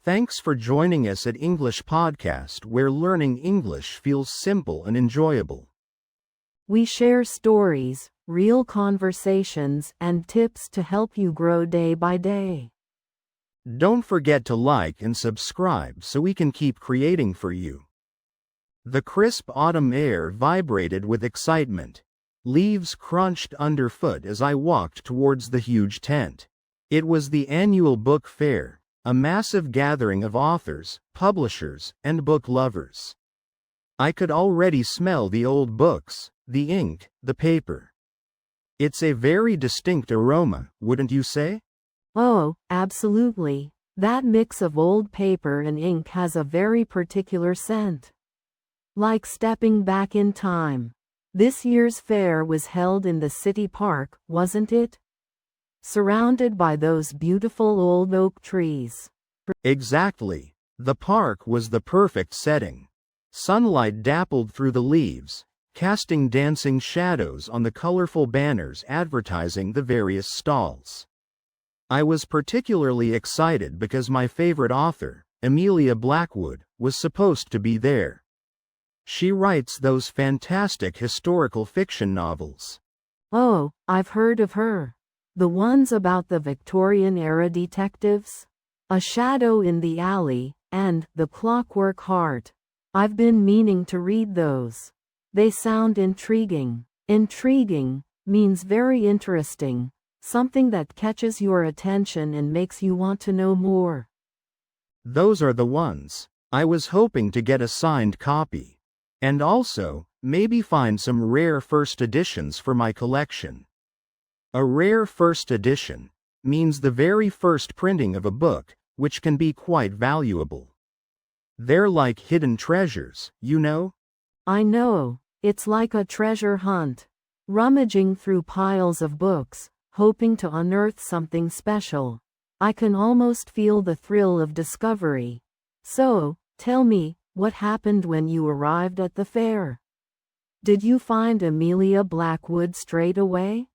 Thanks for joining us at English Podcast, where learning English feels simple and enjoyable. We share stories, real conversations, and tips to help you grow day by day. Don't forget to like and subscribe so we can keep creating for you. The crisp autumn air vibrated with excitement. Leaves crunched underfoot as I walked towards the huge tent. It was the annual book fair, a massive gathering of authors, publishers, and book lovers. I could already smell the old books, the ink, the paper. It's a very distinct aroma, wouldn't you say? Oh, absolutely. That mix of old paper and ink has a very particular scent. Like stepping back in time. This year's fair was held in the city park, wasn't it? Surrounded by those beautiful old oak trees. Exactly. The park was the perfect setting. Sunlight dappled through the leaves, casting dancing shadows on the colorful banners advertising the various stalls. I was particularly excited because my favorite author, Amelia Blackwood, was supposed to be there. She writes those fantastic historical fiction novels. Oh, I've heard of her. The ones about the Victorian-era detectives? A Shadow in the Alley, and The Clockwork Heart. I've been meaning to read those. They sound intriguing. Intriguing means very interesting, something that catches your attention and makes you want to know more. Those are the ones. I was hoping to get a signed copy. And also, maybe find some rare first editions for my collection. A rare first edition means the very first printing of a book, which can be quite valuable. They're like hidden treasures, you know? I know. It's like a treasure hunt. Rummaging through piles of books, hoping to unearth something special. I can almost feel the thrill of discovery. So, tell me, what happened when you arrived at the fair? Did you find Amelia Blackwood straight away?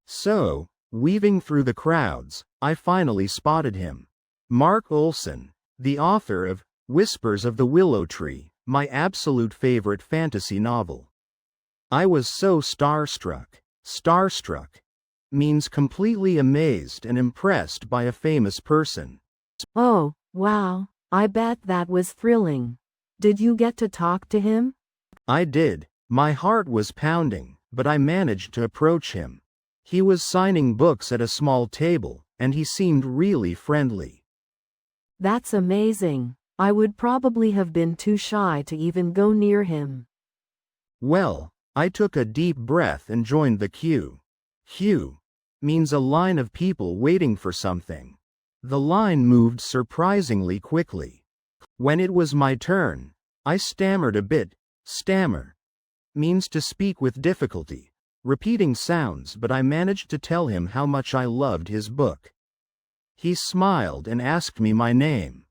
So, weaving through the crowds, I finally spotted him. Mark Olson, the author of Whispers of the Willow Tree, my absolute favorite fantasy novel. I was so starstruck. Starstruck means completely amazed and impressed by a famous person. Oh, wow. I bet that was thrilling. Did you get to talk to him? I did. My heart was pounding, but I managed to approach him. He was signing books at a small table, and he seemed really friendly. That's amazing. I would probably have been too shy to even go near him. Well, I took a deep breath and joined the queue. Queue means a line of people waiting for something. The line moved surprisingly quickly. When it was my turn, I stammered a bit. Stammer means to speak with difficulty, repeating sounds, but I managed to tell him how much I loved his book. He smiled and asked me my name.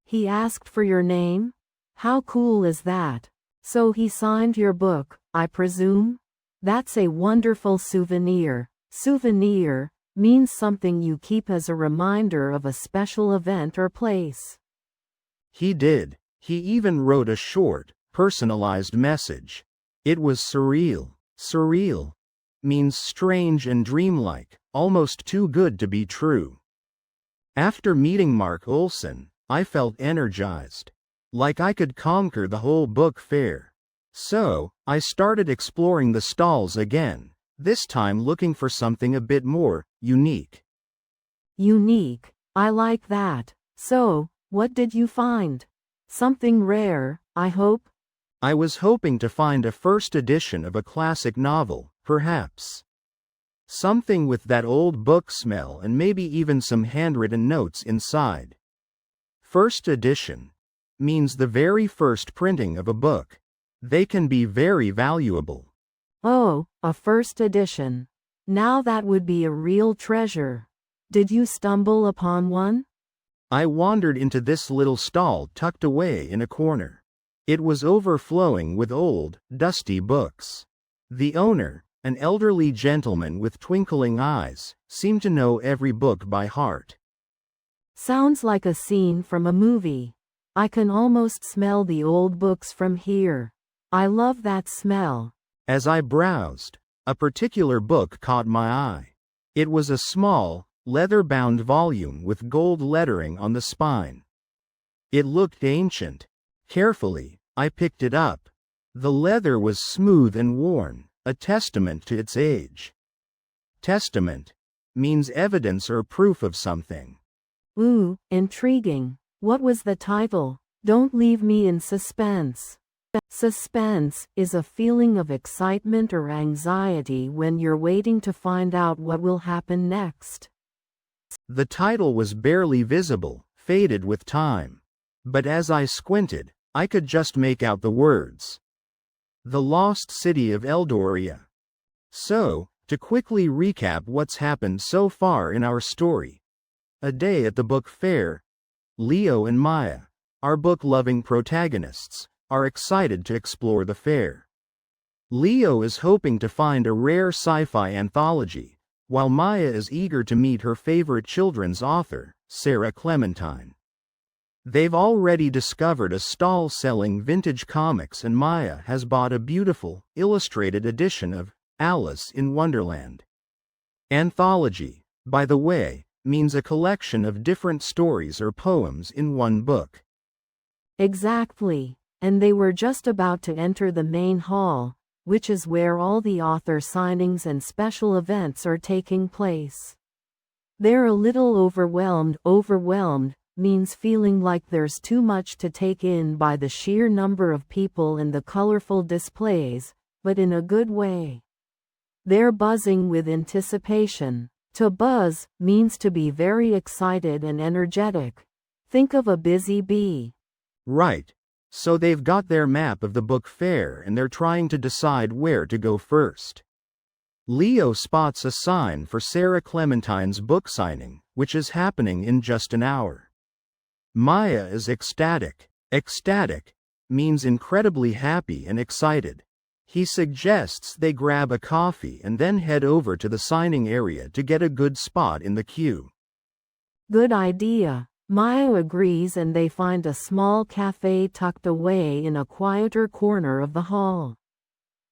He asked for your name? How cool is that? So he signed your book, I presume? That's a wonderful souvenir. Souvenir means something you keep as a reminder of a special event or place. He did. He even wrote a short, personalized message. It was surreal. Surreal means strange and dreamlike, almost too good to be true. After meeting Mark Olson, I felt energized. Like I could conquer the whole book fair. So, I started exploring the stalls again, this time looking for something a bit more unique. Unique. I like that. So, what did you find? Something rare, I hope? I was hoping to find a first edition of a classic novel, perhaps. Something with that old book smell and maybe even some handwritten notes inside. First edition means the very first printing of a book. They can be very valuable. Oh, a first edition. Now that would be a real treasure. Did you stumble upon one? I wandered into this little stall tucked away in a corner. It was overflowing with old, dusty books. The owner, an elderly gentleman with twinkling eyes, seemed to know every book by heart. Sounds like a scene from a movie. I can almost smell the old books from here. I love that smell. As I browsed, a particular book caught my eye. It was a small, leather-bound volume with gold lettering on the spine. It looked ancient. Carefully, I picked it up. The leather was smooth and worn, a testament to its age. Testament means evidence or proof of something. Ooh, intriguing. What was the title? Don't leave me in suspense. Suspense is a feeling of excitement or anxiety when you're waiting to find out what will happen next. The title was barely visible, faded with time. But as I squinted, I could just make out the words. The Lost City of Eldoria. So, to quickly recap what's happened so far in our story. A day at the book fair. Leo and Maya, our book-loving protagonists, are excited to explore the fair. Leo is hoping to find a rare sci-fi anthology, while Maya is eager to meet her favorite children's author, Sarah Clementine. They've already discovered a stall selling vintage comics, and Maya has bought a beautiful, illustrated edition of Alice in Wonderland. Anthology, by the way, means a collection of different stories or poems in one book. Exactly. And they were just about to enter the main hall, which is where all the author signings and special events are taking place. They're a little overwhelmed. Overwhelmed means feeling like there's too much to take in by the sheer number of people and the colorful displays, but in a good way. They're buzzing with anticipation. To buzz means to be very excited and energetic. Think of a busy bee. Right. So they've got their map of the book fair and they're trying to decide where to go first. Leo spots a sign for Sarah Clementine's book signing, which is happening in just an hour. Maya is ecstatic. Ecstatic means incredibly happy and excited. He suggests they grab a coffee and then head over to the signing area to get a good spot in the queue. Good idea. Maya agrees, and they find a small cafe tucked away in a quieter corner of the hall.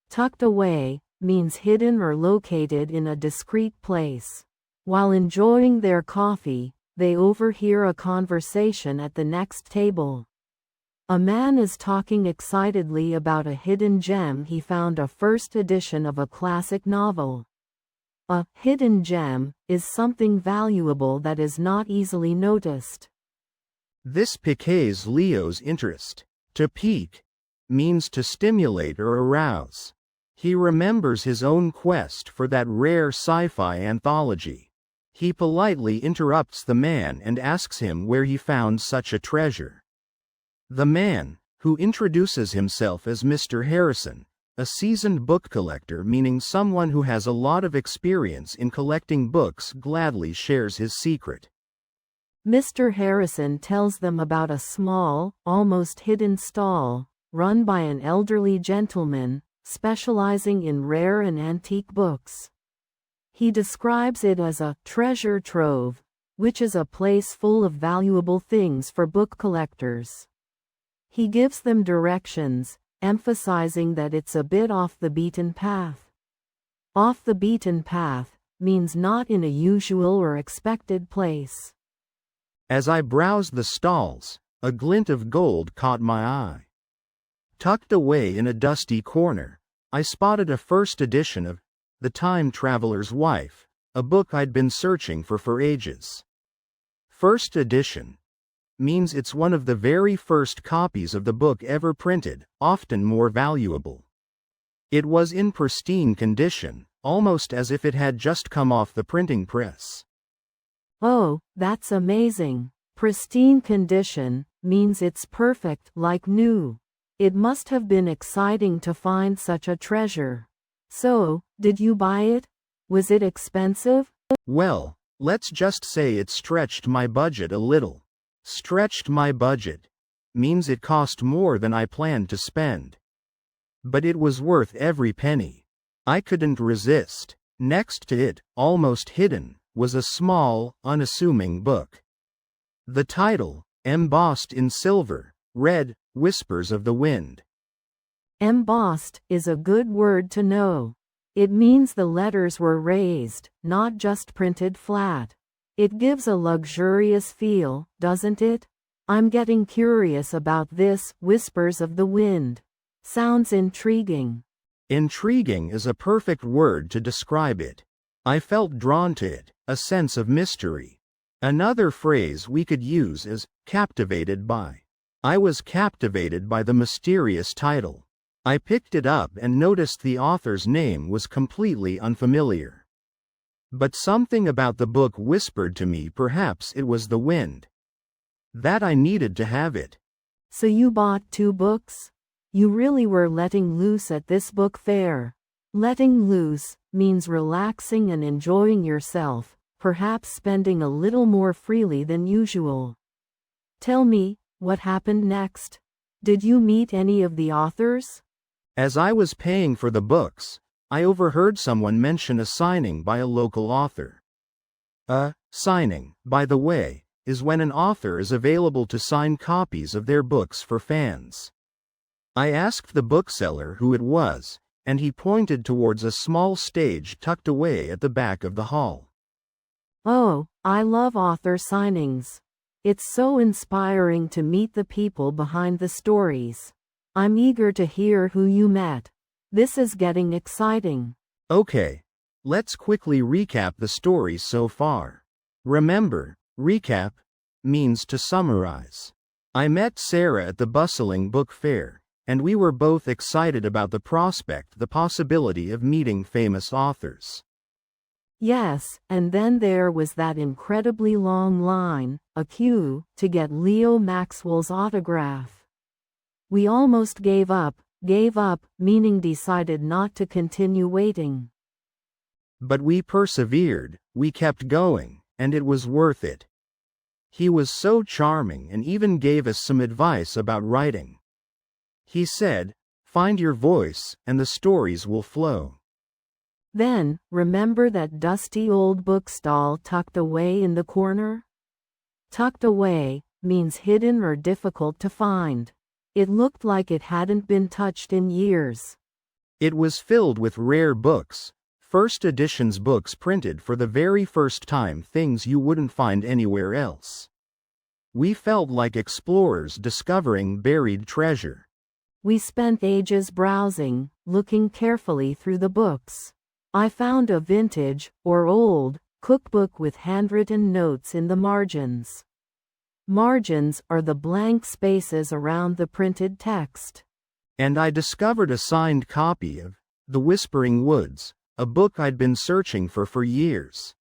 Tucked away means hidden or located in a discreet place. While enjoying their coffee, they overhear a conversation at the next table. A man is talking excitedly about a hidden gem he found, a first edition of a classic novel. A hidden gem is something valuable that is not easily noticed. This piques Leo's interest. To pique means to stimulate or arouse. He remembers his own quest for that rare sci-fi anthology. He politely interrupts the man and asks him where he found such a treasure. The man, who introduces himself as Mr. Harrison, a seasoned book collector, meaning someone who has a lot of experience in collecting books, gladly shares his secret. Mr. Harrison tells them about a small, almost hidden stall, run by an elderly gentleman, specializing in rare and antique books. He describes it as a treasure trove, which is a place full of valuable things for book collectors. He gives them directions, emphasizing that it's a bit off the beaten path. Off the beaten path means not in a usual or expected place. As I browsed the stalls, a glint of gold caught my eye. Tucked away in a dusty corner, I spotted a first edition of The Time Traveler's Wife, a book I'd been searching for ages. First edition means it's one of the very first copies of the book ever printed, often more valuable. It was in pristine condition, almost as if it had just come off the printing press. Oh, that's amazing. Pristine condition means it's perfect, like new. It must have been exciting to find such a treasure. So, did you buy it? Was it expensive? Well, let's just say it stretched my budget a little. Stretched my budget means it cost more than I planned to spend. But it was worth every penny. I couldn't resist. Next to it, almost hidden, was a small, unassuming book. The title, embossed in silver, read, Whispers of the Wind. Embossed is a good word to know. It means the letters were raised, not just printed flat. It gives a luxurious feel, doesn't it? I'm getting curious about this, Whispers of the Wind. Sounds intriguing. Intriguing is a perfect word to describe it. I felt drawn to it, a sense of mystery. Another phrase we could use is captivated by. I was captivated by the mysterious title. I picked it up and noticed the author's name was completely unfamiliar. But something about the book whispered to me perhaps it was the wind. That I needed to have it. So you bought 2 books? You really were letting loose at this book fair. Letting loose means relaxing and enjoying yourself, perhaps spending a little more freely than usual. Tell me, what happened next? Did you meet any of the authors? As I was paying for the books, I overheard someone mention a signing by a local author. A signing, by the way, is when an author is available to sign copies of their books for fans. I asked the bookseller who it was, and he pointed towards a small stage tucked away at the back of the hall. Oh, I love author signings. It's so inspiring to meet the people behind the stories. I'm eager to hear who you met. This is getting exciting. Okay, let's quickly recap the stories so far. Remember, recap means to summarize. I met Sarah at the bustling book fair, and we were both excited about the possibility of meeting famous authors. Yes, and then there was that incredibly long line, a queue, to get Leo Maxwell's autograph. We almost gave up, meaning decided not to continue waiting. But we persevered, we kept going, and it was worth it. He was so charming and even gave us some advice about writing. He said, "Find your voice, and the stories will flow." Then, remember that dusty old bookstall tucked away in the corner? Tucked away means hidden or difficult to find. It looked like it hadn't been touched in years. It was filled with rare books, first editions books printed for the very first time, things you wouldn't find anywhere else. We felt like explorers discovering buried treasure. We spent ages browsing, looking carefully through the books. I found a vintage, or old, cookbook with handwritten notes in the margins. Margins are the blank spaces around the printed text. And I discovered a signed copy of The Whispering Woods, a book I'd been searching for years.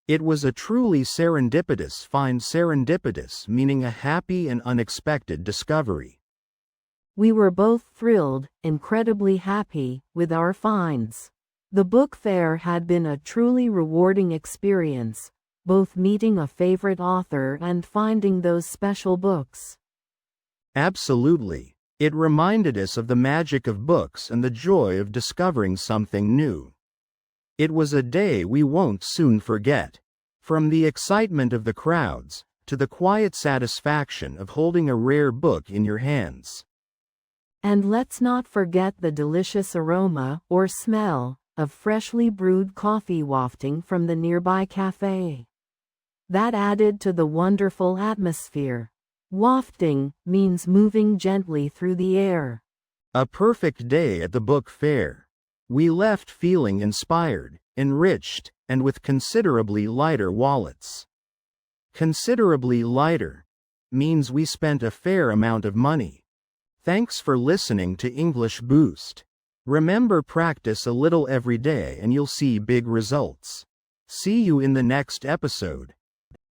It was a truly serendipitous find, serendipitous meaning a happy and unexpected discovery. We were both thrilled, incredibly happy, with our finds. The book fair had been a truly rewarding experience, both meeting a favorite author and finding those special books. Absolutely. It reminded us of the magic of books and the joy of discovering something new. It was a day we won't soon forget. From the excitement of the crowds, to the quiet satisfaction of holding a rare book in your hands. And let's not forget the delicious aroma, or smell, of freshly brewed coffee wafting from the nearby cafe. That added to the wonderful atmosphere. Wafting means moving gently through the air. A perfect day at the book fair. We left feeling inspired, enriched, and with considerably lighter wallets. Considerably lighter means we spent a fair amount of money. Thanks for listening to English Boost. Remember, practice a little every day and you'll see big results. See you in the next episode.